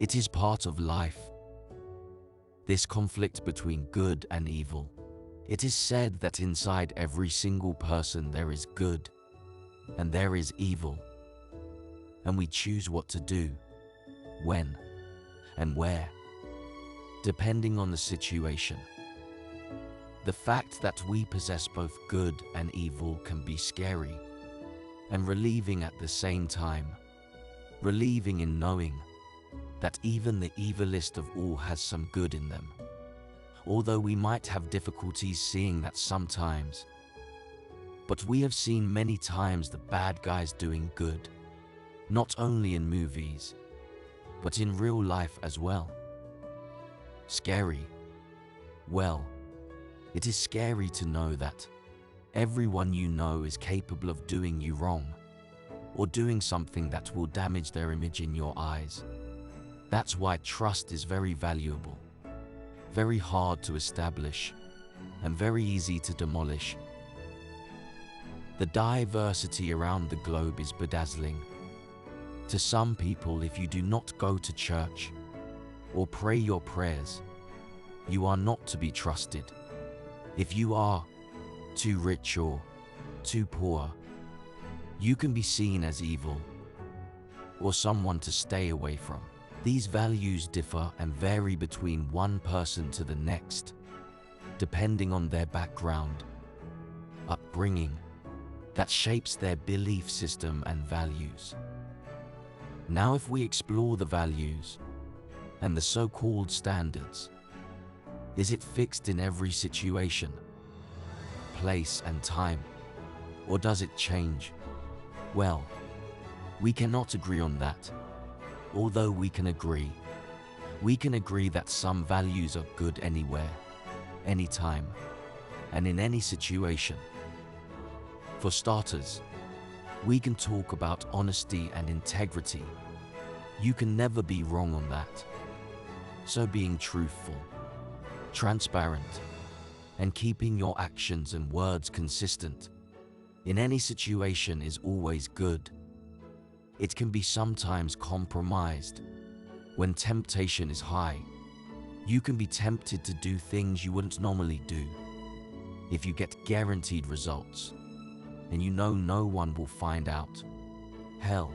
It is part of life. This conflict between good and evil. It is said that inside every single person there is good and there is evil. And we choose what to do, when, and where, depending on the situation. The fact that we possess both good and evil can be scary and relieving at the same time. Relieving in knowing that even the evilest of all has some good in them. Although we might have difficulties seeing that sometimes. But we have seen many times the bad guys doing good, not only in movies, but in real life as well. Scary. Well, it is scary to know that everyone you know is capable of doing you wrong, or doing something that will damage their image in your eyes. That's why trust is very valuable, very hard to establish, and very easy to demolish. The diversity around the globe is bedazzling. To some people, if you do not go to church or pray your prayers, you are not to be trusted. If you are too rich or too poor, you can be seen as evil or someone to stay away from. These values differ and vary between one person to the next, depending on their background, upbringing, that shapes their belief system and values. Now, if we explore the values and the so-called standards, is it fixed in every situation, place and time, or does it change? Well, we cannot agree on that. Although we can agree that some values are good anywhere, anytime, and in any situation. For starters, we can talk about honesty and integrity. You can never be wrong on that. So being truthful, transparent, and keeping your actions and words consistent in any situation is always good. It can be sometimes compromised. When temptation is high, you can be tempted to do things you wouldn't normally do. If you get guaranteed results, and you know no one will find out. Hell,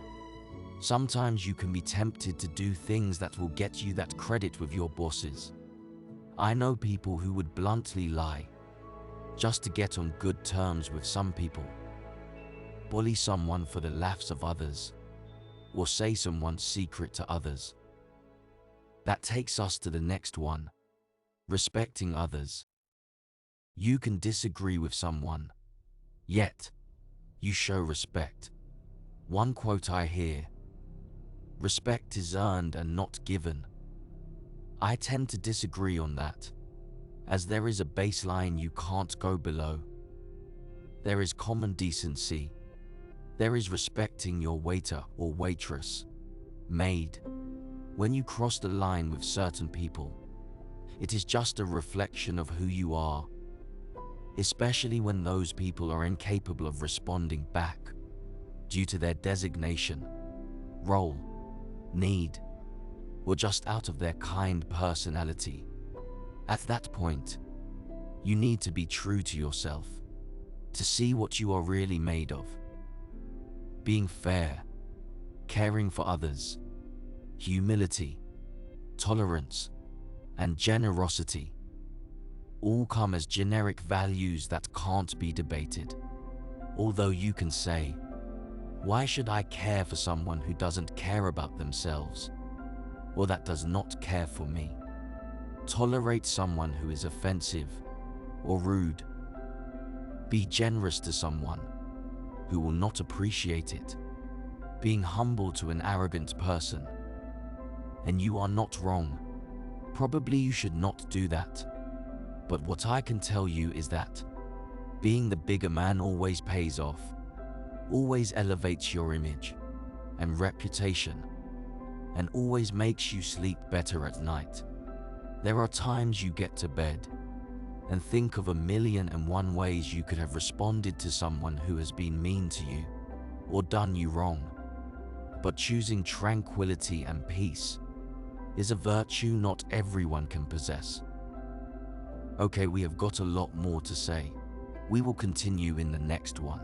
sometimes you can be tempted to do things that will get you that credit with your bosses. I know people who would bluntly lie, just to get on good terms with some people, bully someone for the laughs of others, or say someone's secret to others. That takes us to the next one, respecting others. You can disagree with someone, yet you show respect. One quote I hear, "Respect is earned and not given." I tend to disagree on that, as there is a baseline you can't go below. There is common decency. There is respecting your waiter or waitress, maid. When you cross the line with certain people, it is just a reflection of who you are, especially when those people are incapable of responding back due to their designation, role, need, or just out of their kind personality. At that point, you need to be true to yourself, to see what you are really made of. Being fair, caring for others, humility, tolerance, and generosity all come as generic values that can't be debated. Although you can say, why should I care for someone who doesn't care about themselves, or that does not care for me? Tolerate someone who is offensive or rude. Be generous to someone who will not appreciate it. Being humble to an arrogant person. And you are not wrong. Probably you should not do that. But what I can tell you is that being the bigger man always pays off, always elevates your image and reputation, and always makes you sleep better at night. There are times you get to bed and think of 1,000,001 ways you could have responded to someone who has been mean to you or done you wrong. But choosing tranquility and peace is a virtue not everyone can possess. Okay, we have got a lot more to say. We will continue in the next one.